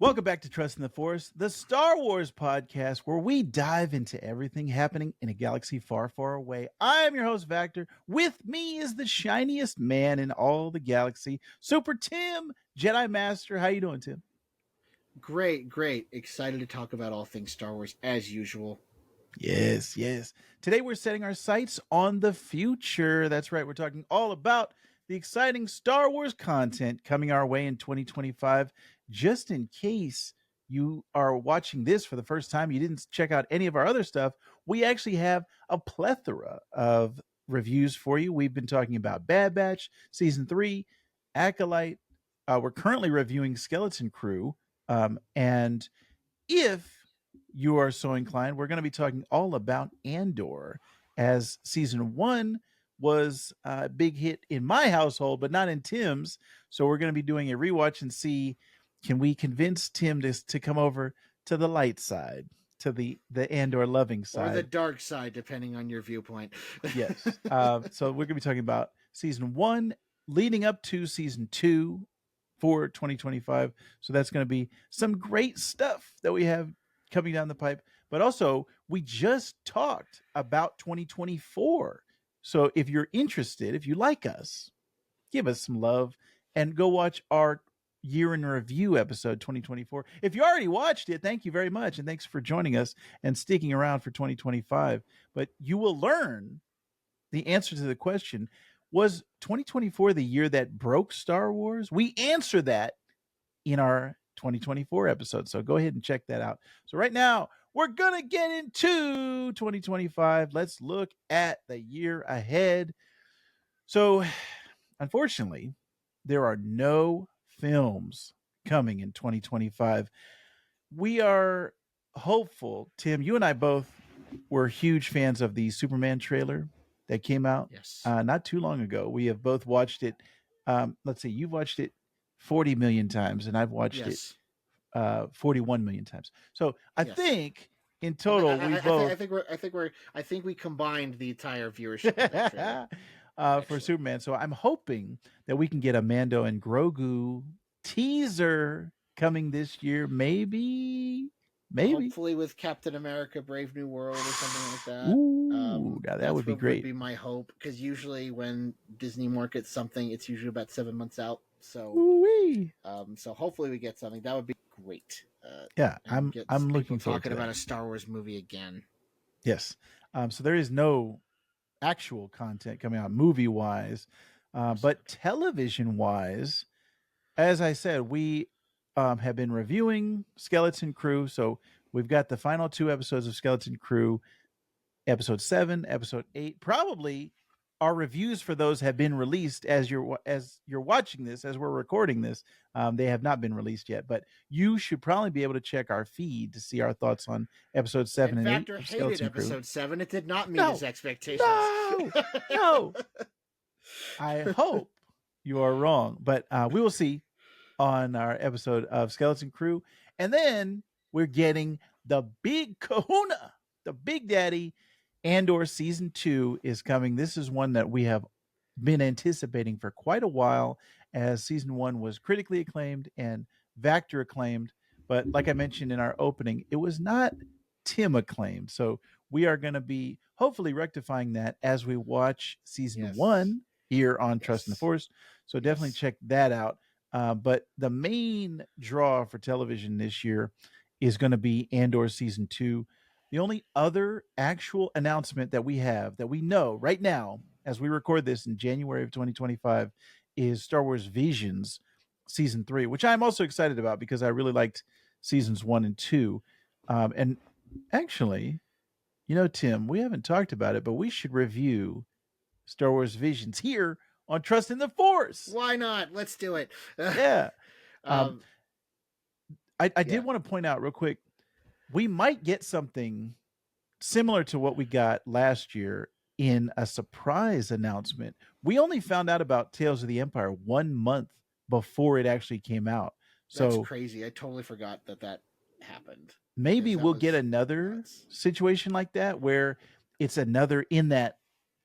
Welcome back to Trust in the Force, the Star Wars podcast where we dive into everything happening in a galaxy far, far away. I am your host, Vactor. With me is the shiniest man in all the galaxy, Super Tim, Jedi Master. How you doing, Tim? Great, great. Excited to talk about all things Star Wars as usual. Yes, yes. Today we're setting our sights on the future. That's right. We're talking all about the exciting Star Wars content coming our way in 2025. Just in case you are watching this for the first time, you didn't check out any of our other stuff, we actually have a plethora of reviews for you. We've been talking about Bad Batch, Season 3, Acolyte. We're currently reviewing Skeleton Crew. And if you are so inclined, we're going to be talking all about Andor, as season one was a big hit in my household, but not in Tim's. So we're going to be doing a rewatch and see, can we convince Tim to come over to the light side, to the Andor loving Or the side. dark side, depending on your viewpoint. Yes. So we're going to be talking about season one leading up to season two for 2025. So that's going to be some great stuff that we have coming down the pipe. But also, we just talked about 2024. So if you're interested, if you like us, give us some love and go watch our year in review episode 2024. If you already watched it, thank you very much. And thanks for joining us and sticking around for 2025. But you will learn the answer to the question, was 2024 the year that broke Star Wars? We answer that in our 2024 episode. So go ahead and check that out. So right now, we're going to get into 2025. Let's look at the year ahead. So, unfortunately, there are no films coming in 2025. We are hopeful. Tim, you and I both were huge fans of the Superman trailer that came out Yes. not too long ago. We have both watched it. Let's see, you've watched it 40 million times, and I've watched it Yes. 41 million times. So I Yes. think in total we both I think we combined the entire viewership of that trailer. for Actually, Superman. So I'm hoping that we can get a Mando and Grogu teaser coming this year. Maybe. hopefully with Captain America: Brave New World or something like that. Ooh, now that would That's be what would great. be my hope, because usually when Disney markets something, it's usually about 7 months out. So, Ooh-wee. so hopefully we get something. That would be great. Yeah, And I'm get I'm people looking forward to talking about that. a Star Wars movie again. Yes. So there is no actual content coming out movie wise, but television wise, as I said, we have been reviewing Skeleton Crew. So we've got the final two episodes of Skeleton Crew, episode 7, episode 8. Probably our reviews for those have been released as you're watching this, as we're recording this. They have not been released yet, but you should probably be able to check our feed to see our thoughts on episode 7 And and 8 Factor of hated Skeleton Crew. episode 7. It did not meet his No, expectations. no, no. I hope you are wrong, but we will see on our episode of Skeleton Crew. And then we're getting the big kahuna, the big daddy. Andor season 2 is coming. This is one that we have been anticipating for quite a while, as season 1 was critically acclaimed and Vactor acclaimed. But like I mentioned in our opening, it was not Tim acclaimed. So we are going to be hopefully rectifying that as we watch season Yes. 1 here on Trust in the Yes. Force. So definitely Yes. check that out. But the main draw for television this year is going to be Andor season 2. The only other actual announcement that we have, that we know right now as we record this in January of 2025, is Star Wars Visions season 3, which I'm also excited about because I really liked seasons 1 and 2. And actually, Tim, we haven't talked about it, but we should review Star Wars Visions here on Trust in the Force. Why not? Let's do it. Yeah. Um, um, I did yeah. want to point out real quick, we might get something similar to what we got last year in a surprise announcement. We only found out about Tales of the Empire 1 month before it actually came out. That's So crazy. I totally forgot that happened. maybe Because that we'll get was another nuts. situation like that where it's another in that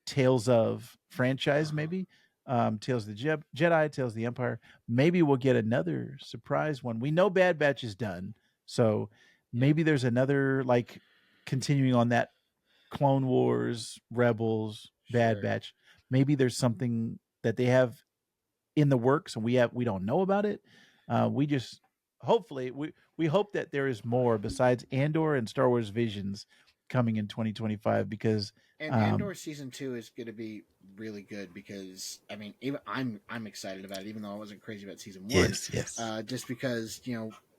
Tales of franchise, Uh-huh. maybe. Tales of the Jedi, Tales of the Empire. Maybe we'll get another surprise one. We know Bad Batch is done, so Yeah, maybe there's another like continuing on that Clone Wars, Rebels, Bad sure. Batch. Maybe there's something that they have in the works and we don't know about it. We just hopefully we hope that there is more besides Andor and Star Wars Visions coming in 2025 because And um, Andor season 2 is going to be really good because I mean, even I'm excited about it, even though I wasn't crazy about season 1, yes, just because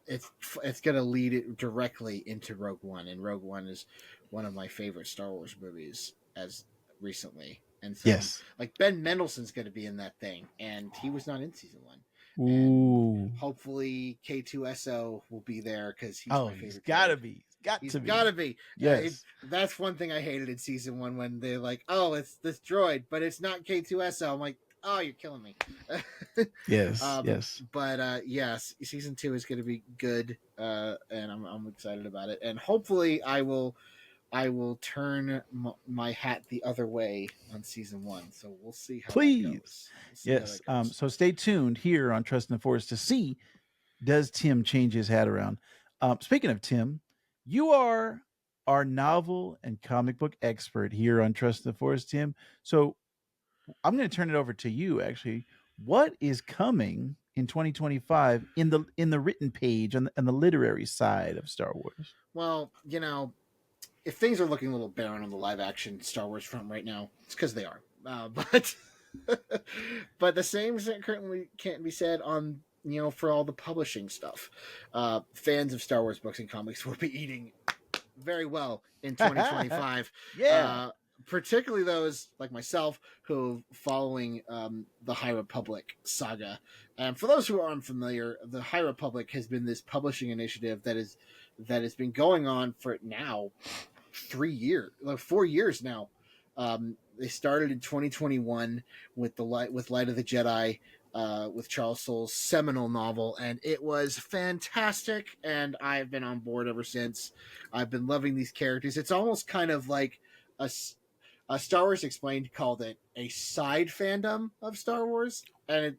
it's it's going to lead it directly into Rogue One, and Rogue One is one of my favorite Star Wars movies as recently. And so, yes. like Ben Mendelsohn's going to be in that thing, and he was not in season 1. And Ooh. hopefully K2SO will be there because he's Oh, my he's favorite gotta droid. be. He's got He's to got be. to be. Yes. That's one thing I hated in season 1 when they're like, "Oh, it's this droid, but it's not K2SO." I'm like, "Oh, you're killing me." Yes. Yes. But yes, season 2 is going to be good, and I'm excited about it. And hopefully, I will turn my hat the other way on season 1. So we'll see how that Please. goes. We'll see how Yes. that goes. So stay tuned here on Trust in the Forest to see does Tim change his hat around. Speaking of Tim, you are our novel and comic book expert here on Trust in the Forest, Tim. So I'm going to turn it over to you. Actually, what is coming in 2025 in the written page on the literary side of Star Wars? Well, if things are looking a little barren on the live action Star Wars front right now, it's because they are. But but the same currently can't be said on for all the publishing stuff. Fans of Star Wars books and comics will be eating very well in 2025. Yeah. Uh, Particularly those like myself who following the High Republic saga. And for those who are unfamiliar, the High Republic has been this publishing initiative that has been going on for now 3 years, like 4 years now. They started in 2021 with Light of the Jedi, with Charles Soule's seminal novel, and it was fantastic. And I've been on board ever since. I've been loving these characters. It's almost kind of like a, Star Wars Explained called it a side fandom of Star Wars, and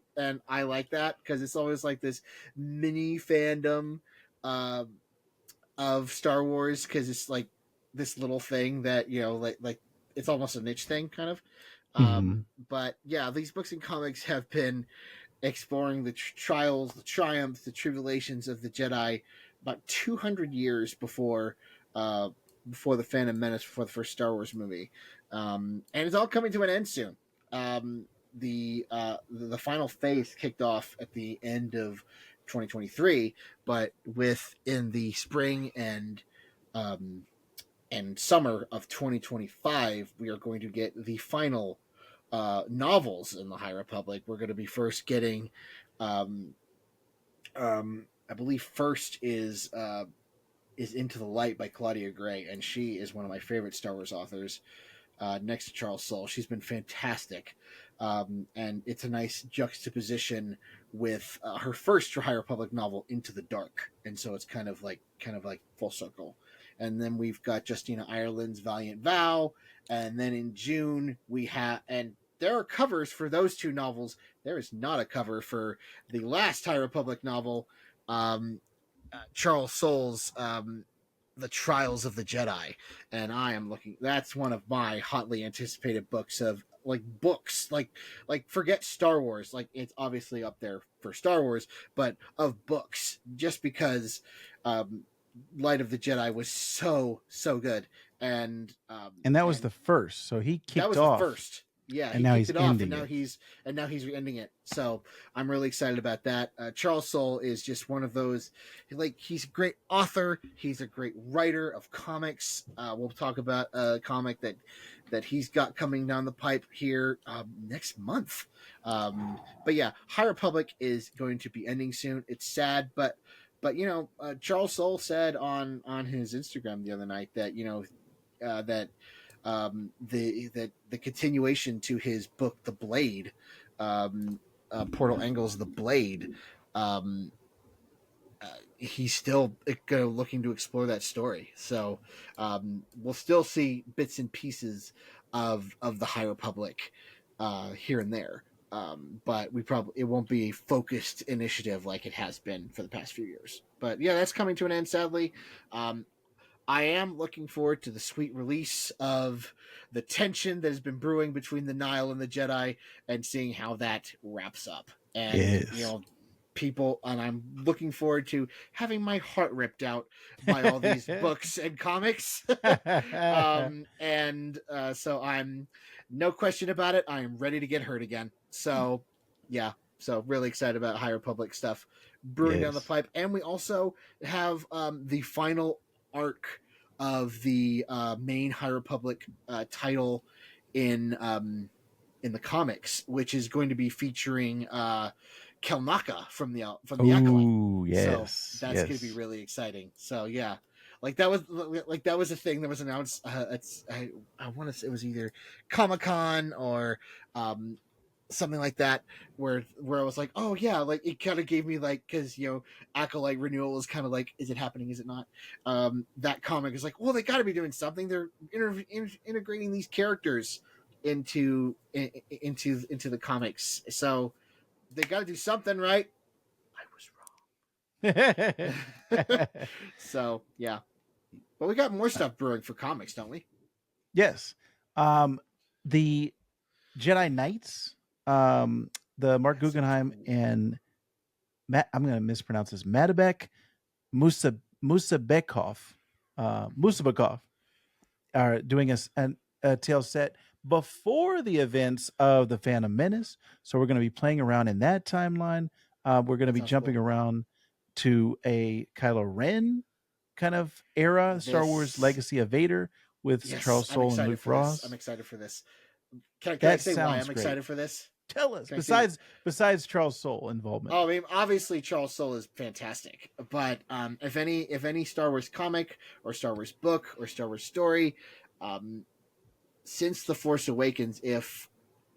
I like that because it's always like this mini fandom. Uh, of Star Wars because it's like this little thing that like it's almost a niche thing kind of. Mhm. But yeah, these books and comics have been exploring the trials, the triumphs, the tribulations of the Jedi about 200 years before the Phantom Menace, before the first Star Wars movie, and it's all coming to an end soon. The final phase kicked off at the end of 2023, but within the spring um, and summer of 2025, we are going to get the final novels in the High Republic. We're going to be first getting, um, I believe, first is Into the Light by Claudia Gray, and she is one of my favorite Star Wars authors. Next to Charles Soule, she's been fantastic, and it's a nice juxtaposition with her first High Republic novel, Into the Dark, and so it's kind of like full circle. And then we've got Justina Ireland's Valiant Vow, and then in June we have and there are covers for those two novels. There is not a cover for the last High Republic novel, um, Charles Soule's The Trials of the Jedi, and I am looking. That's one of my hotly anticipated books of like forget Star Wars. Like it's obviously up there for Star Wars, but of books, just because um, Light of the Jedi was so good, And that was and the first. So he that kicked was the off first. Yeah, and he now kicked he's it off, ending it. and now he's ending it. So I'm really excited about that. Charles Soule is just one of those. He's a great author. He's a great writer of comics. We'll talk about a comic that he's got coming down the pipe here next month. But yeah, High Republic is going to be ending soon. It's sad, but Charles Soule said on his Instagram the other night that that the continuation to his book, The Blade, Portal Angles, The Blade. Um, he's still looking to explore that story, so we'll still see bits and pieces of the High Republic here and there. But it won't be a focused initiative like it has been for the past few years. But yeah, that's coming to an end, sadly. Um, I am looking forward to the sweet release of the tension that has been brewing between the Nile and the Jedi, and seeing how that wraps up. And Yes. people, and I'm looking forward to having my heart ripped out by all these books and comics. And so I'm, no question about it, I am ready to get hurt again. So yeah, so really excited about High Republic stuff brewing down the Yes. pipe. And we also have the final arc of the main High Republic title in in the comics, which is going to be featuring Kelnaka from the Acolyte. Oh, So yes. that's going to be Yes. really exciting. So yeah, that was a thing that was announced. I want to say it was either Comic Con or um, something like that, where I was like, oh yeah, like it kind of gave me like, because Acolyte renewal is kind of like, is it happening, is it not? That comic is like, well, they got to be doing something. They're integrating these characters into the comics, so they got to do something, right? I was wrong. So yeah, but we got more stuff brewing for comics, don't we? Yes. The Jedi Knights, the Mark That sounds Guggenheim cool. and Matt, I'm going to mispronounce this, Madabek Musabekov, Musabekov are doing a tale set before the events of the Phantom Menace. So we're going to be playing around in that timeline. We're going to That be sounds cool. jumping around to a Kylo Ren kind of era, Star Wars This Legacy of Vader with Yes, Charles I'm Soule and excited Luke for this. I'm Ross. excited for this. Can I That say why sounds I'm great. excited for this? Tell us, Can I say? besides Charles Soule involvement. Oh, I mean, obviously Charles Soule is fantastic, but if any Star Wars comic or Star Wars book or Star Wars story, um, since the Force Awakens, if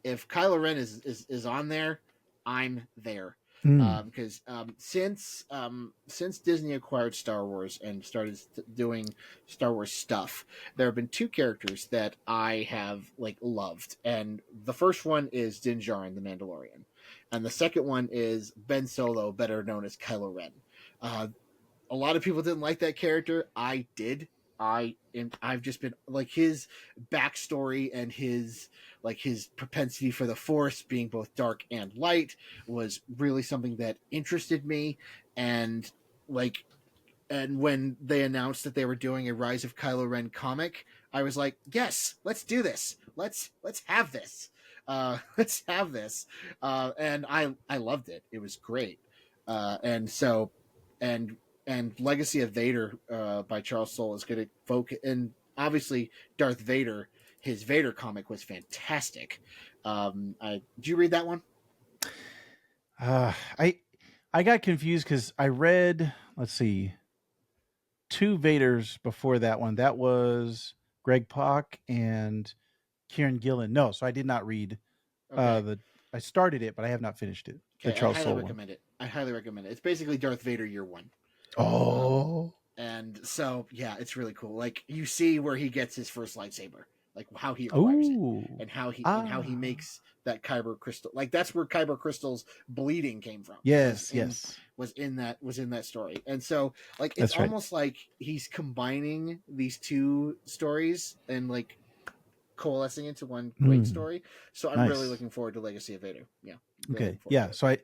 Kylo Ren is on there, I'm there. Mm. Because since Disney acquired Star Wars and started doing Star Wars stuff, there have been two characters that I have like loved, and the first one is Din Djarin, the Mandalorian, and the second one is Ben Solo, better known as Kylo Ren. Uh, a lot of people didn't like that character. I did. I've just been like, his backstory and his propensity for the Force, being both dark and light, was really something that interested me. And like, and when they announced that they were doing a Rise of Kylo Ren comic, I was like, yes, let's do this. Let's have this. Let's have this. And I loved it. It was great. And so, and Legacy of Vader by Charles Soule is going to focus. And obviously, Darth Vader, his Vader comic was fantastic. Did you read that one? Uh, I I got confused because I read, let's see, two Vaders before that one. That was Greg Pak and Kieran Gillen. No, so I did not read Okay. the. I started it, but I have not finished it. The Okay, I'd Charles highly Soule one. recommend it. I highly recommend it. It's basically Darth Vader year one. Um, Oh, and so yeah, it's really cool. Like, you see where he gets his first lightsaber, like how he acquires it, oh, and how he ah, makes that kyber crystal. Like, that's where kyber crystal's bleeding came from. yes, yes, Was in that story. And so, like, it's that's right. almost like he's combining these two stories and like coalescing into one great Mm, story. So I'm really nice. looking forward to Legacy of Vader. Yeah, really Okay, looking forward yeah. to it. So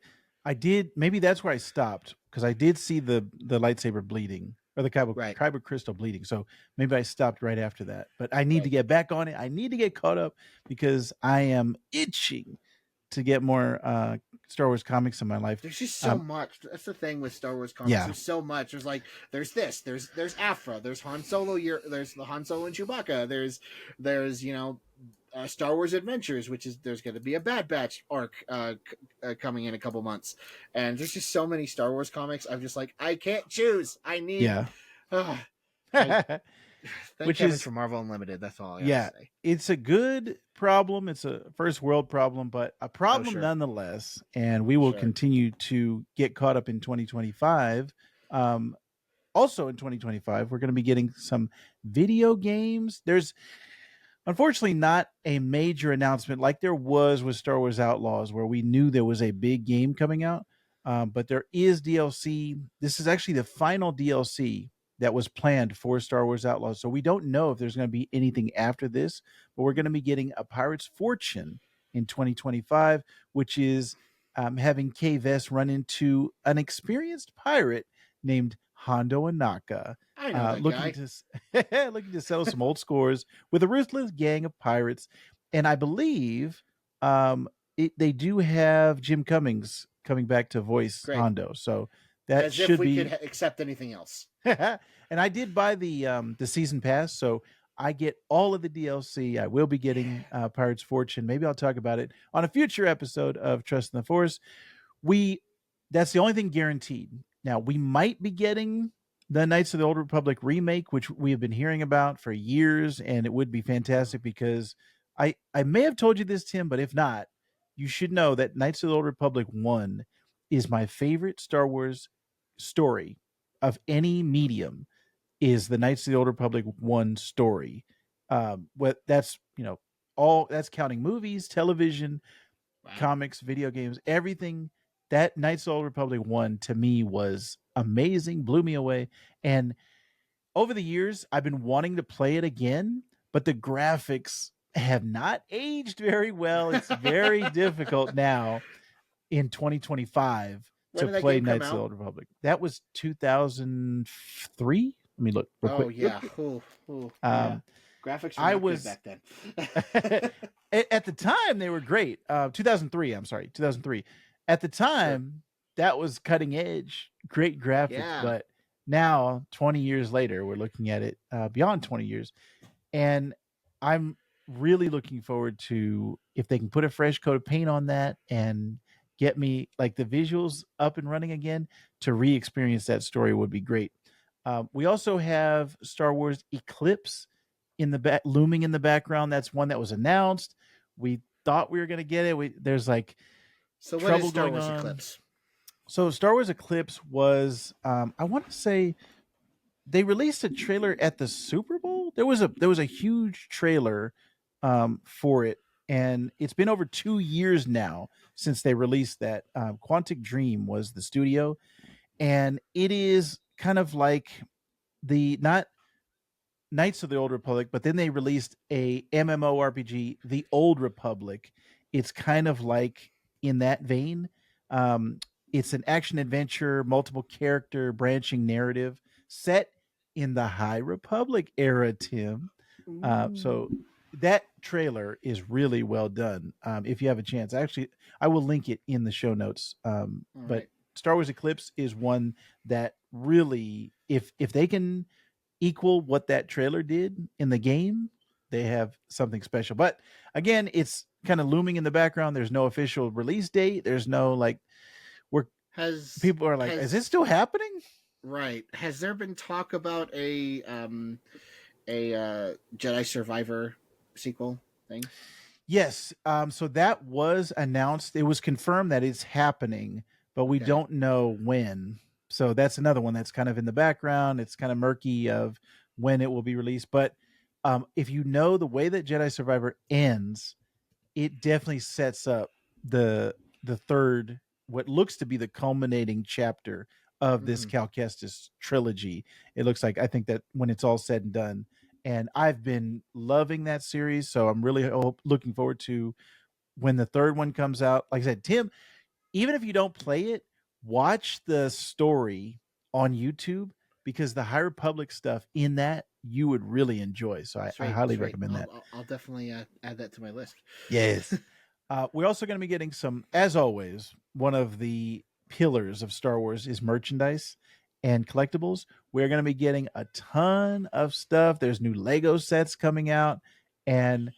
I did, maybe that's where I stopped because I did see the lightsaber bleeding or the Right, kyber crystal bleeding. So maybe I stopped right after that. But I need to right. get back on it. I need to get caught up because I am itching to get more Star Wars comics in my life. There's just so Um, much. That's the thing with Star Wars comics. yeah, There's so much. There's like, there's this. There's Afra. There's Han Solo. There's the Han Solo and Chewbacca. There's Star Wars Adventures, which is, there's going to be a Bad Batch arc coming in a couple months, and there's just so many Star Wars comics. I'm just like, I can't choose. I need. yeah. Uh, I thank Which heavens is for Marvel Unlimited. That's all I gotta yeah, say. it's a good problem. It's a first world problem, but a Oh problem sure, nonetheless. And we will sure. continue to get caught up in 2025. Um, Also in 2025, we're going to be getting some video games. Unfortunately, not a major announcement like there was with Star Wars Outlaws, where we knew there was a big game coming out. But there is DLC. This is actually the final DLC that was planned for Star Wars Outlaws. So we don't know if there's going to be anything after this, but we're going to be getting a Pirate's Fortune in 2025, which is having Kay Vess run into an experienced pirate named Hondo Anaka, I know that looking guy. to looking to settle some old scores with a ruthless gang of pirates. And I believe they do have Jim Cummings coming back to voice Great. Hondo, so that As if should we could be. accept anything else. And I did buy the season pass, so I get all of the DLC. I will be Yeah. getting Pirates Fortune. Maybe I'll talk about it on a future episode of Trust in the Force. We That's the only thing guaranteed. Now we might be getting the Knights of the Old Republic remake, which we have been hearing about for years, and it would be fantastic because I may have told you this, Tim, but if not, you should know that Knights of the Old Republic 1 is my favorite Star Wars story of any medium. Is the Knights of the Old Republic 1 story. What that's, all that's counting movies, television, Wow. comics, video games, everything. That Knights of the Old Republic 1 to me was amazing, blew me away. And over the years, I've been wanting to play it again, but the graphics have not aged very well. It's very difficult now in 2025 When to did that play game come Knights of the out? Old Republic. That was 2003. Let me look real Oh quick. Real yeah. quick. Ooh, ooh, yeah. Um, Graphics were I not good was back then. at the time they were great. 2003. I'm sorry, 2003. At the Sure. time, that was cutting edge, great graphics. Yeah. But now, 20 years later, we're looking at it beyond 20 years, and I'm really looking forward to if they can put a fresh coat of paint on that and get me like the visuals up and running again to re-experience that story would be great. We also have Star Wars Eclipse in the back looming in the background. That's one that was announced. We thought we were going to get it. There's like So what is trouble Star going Wars on. Eclipse? So Star Wars Eclipse was I want to say they released a trailer at the Super Bowl. There was a huge trailer for it, and it's been over 2 years now since they released that. Quantic Dream was the studio, and it is kind of like the not Knights of the Old Republic, but then they released a MMORPG, The Old Republic. It's kind of like in that vein. Um, it's an action adventure, multiple character branching narrative set in the High Republic era, Tim. So Ooh. that trailer is really well done. If you have a chance, actually, I will link it in the show notes. All But right. Star Wars Eclipse is one that really, if they can equal what that trailer did in the game, they have something special. But again, it's kind of looming in the background. There's no official release date. There's no like where Has people are like, is it has still happening? right? Has there been talk about a Jedi Survivor sequel thing? Yes. So that was announced. It was confirmed that it's happening, but we Okay. don't know when. So that's another one that's kind of in the background. It's kind of murky of when it will be released. But if you know the way that Jedi Survivor ends, it definitely sets up the third, what looks to be the culminating chapter of this Mm-hmm. Cal Kestis trilogy. It looks like, I think that when it's all said and done, and I've been loving that series, so I'm really looking forward to when the third one comes out. Like I said, Tim, even if you don't play it, watch the story on YouTube because the High Republic stuff in that you would really enjoy. So I Sweet, highly sweet. recommend that. I'll definitely add that to my list. Yes. We're also going to be getting some, as always, one of the pillars of Star Wars is merchandise and collectibles. We're going to be getting a ton of stuff. There's new Lego sets coming out, and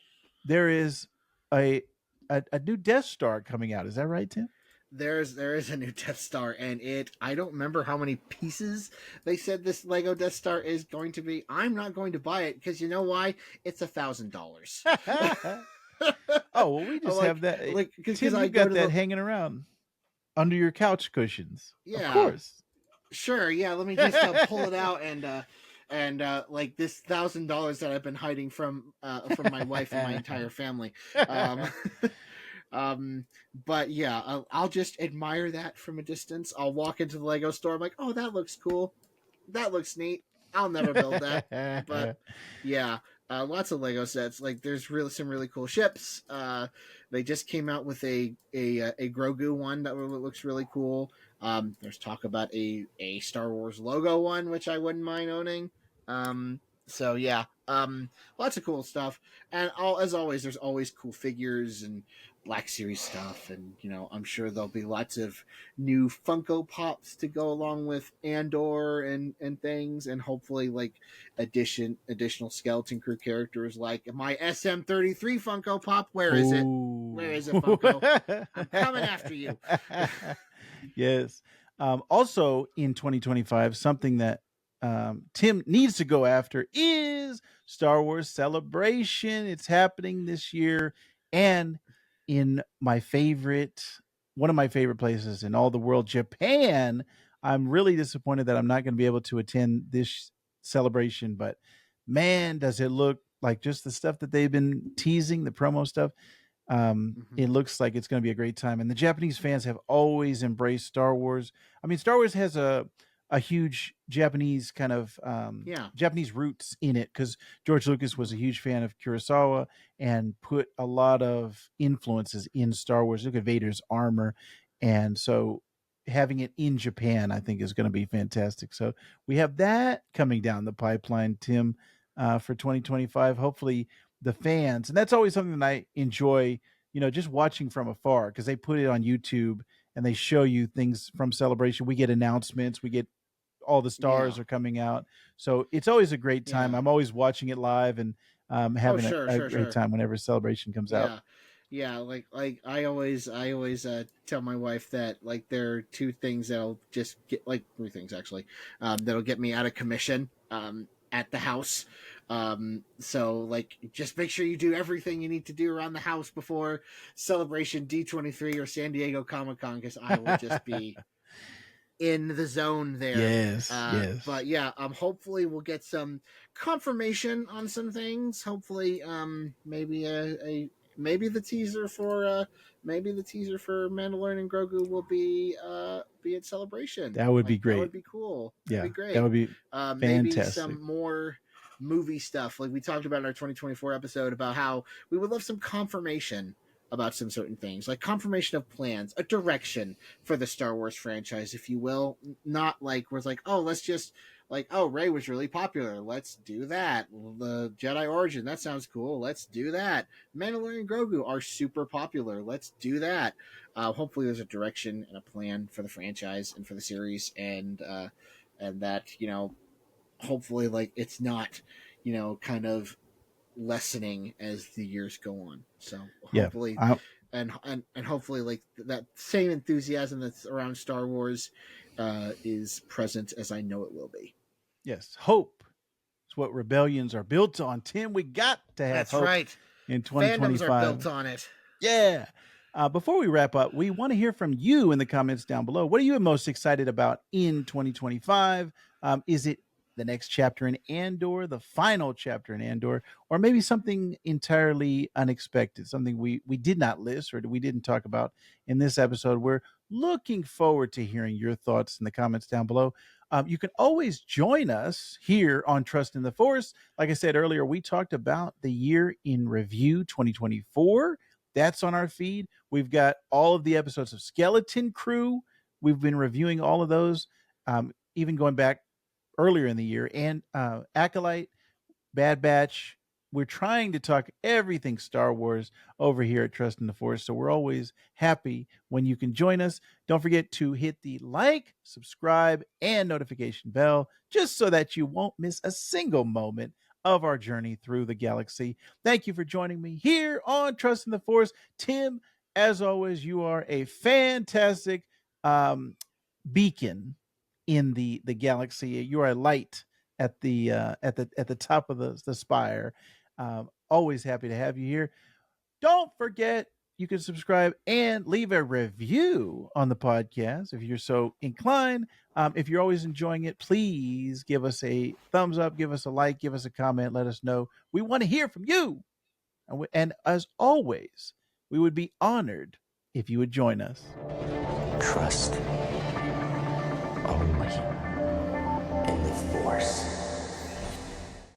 there is a a new Death Star coming out. Is that right, Tim? There is a new Death Star, and I don't remember how many pieces they said this Lego Death Star is going to be. I'm not going to buy it because you know why? It's $1,000. Oh, well, we I'm just have that. like because Tim, I you've go got to that the hanging around under your couch cushions. Of yeah course. sure yeah let me just pull it out and and like this $1,000 that I've been hiding from my wife and my entire family. Um, but yeah, I'll just admire that from a distance. I'll walk into the Lego store. I'm like, oh, that looks cool. That looks neat. I'll never build that, but yeah, lots of Lego sets. Like there's really some really cool ships. They just came out with a Grogu one that looks really cool. There's talk about a Star Wars logo one, which I wouldn't mind owning. So yeah, lots of cool stuff. And as always, there's always cool figures and Black Series stuff, and I'm sure there'll be lots of new Funko Pops to go along with Andor and things, and hopefully like additional skeleton crew characters like my SM-33 Funko Pop. Where is it? Where Ooh. is it, Funko? I'm coming after you. Yes. Also in 2025, something that Tim needs to go after is Star Wars Celebration. It's happening this year, and in one of my favorite places in all the world, Japan. I'm really disappointed that I'm not going to be able to attend this celebration, but man, does it look like just the stuff that they've been teasing, the promo stuff. It Mhm. looks like it's going to be a great time, and the Japanese fans have always embraced Star Wars. I mean, Star Wars has a huge Japanese kind of Yeah. Japanese roots in it because George Lucas was a Mhm. huge fan of Kurosawa and put a lot of influences in Star Wars. Look at Vader's armor, and so having it in Japan, I think, is going to be fantastic. So we have that coming down the pipeline, Tim, for 2025. Hopefully, the fans, and that's always something that I enjoy, just watching from afar because they put it on YouTube and they show you things from Celebration. We get announcements, we get all the stars Yeah. are coming out. So it's always a great time. Yeah. I'm always watching it live and Oh, having sure, a sure, great sure. time whenever Celebration comes out. Yeah. Yeah, like I always tell my wife that like there are two things that'll just get, like three things actually, that'll get me out of commission at the house. So like just make sure you do everything you need to do around the house before Celebration D23 or San Diego Comic-Con, because I will just be in the zone there. Yes, yes. But yeah, hopefully we'll get some confirmation on some things. Hopefully, maybe maybe the teaser for Mandalorian and Grogu will be at Celebration. That would be Like that great. would be cool. That'd Yeah, be that great. would be Maybe fantastic. some more movie stuff, like we talked about in our 2024 episode, about how we would love some confirmation about some certain things, like confirmation of plans, a direction for the Star Wars franchise, if you will. Not like where it's like, oh, let's just like, oh, Rey was really popular. Let's do that. The Jedi Origin, that sounds cool. Let's do that. Mandalorian and Grogu are super popular. Let's do that. Hopefully, there's a direction and a plan for the franchise and for the series, and that hopefully, like it's not, kind of lessening as the years go on. So Yeah. hopefully, I, and hopefully like that same enthusiasm that's around Star Wars is present, as I know it will be. yes. Hope is what rebellions are built on. Tim, we got to have That's hope right. in Fandoms are 2025. built on it. Yeah. Before we wrap up, we want to hear from you in the comments down below. What are you most excited about in 2025? Is it the next chapter in Andor, the final chapter in Andor, or maybe something entirely unexpected, something we did not list or we didn't talk about in this episode? We're looking forward to hearing your thoughts in the comments down below. You can always join us here on Trust in the Force. Like I said earlier, we talked about the year in review 2024. That's on our feed. We've got all of the episodes of Skeleton Crew. We've been reviewing all of those, even going back earlier in the year, and Acolyte, Bad Batch. We're trying to talk everything Star Wars over here at Trust in the Force. So we're always happy when you can join us. Don't forget to hit the like, subscribe, and notification bell just so that you won't miss a single moment of our journey through the galaxy. Thank you for joining me here on Trust in the Force. Tim, as always, you are a fantastic um, beacon in the galaxy. You are a light at the top of the spire. Always happy to have you here. Don't forget you can subscribe and leave a review on the podcast if you're so inclined. If you're always enjoying it, please give us a thumbs up, give us a like, give us a comment, let us know. We want to hear from you. And as always, we would be honored if you would join us. Trust only in the Force.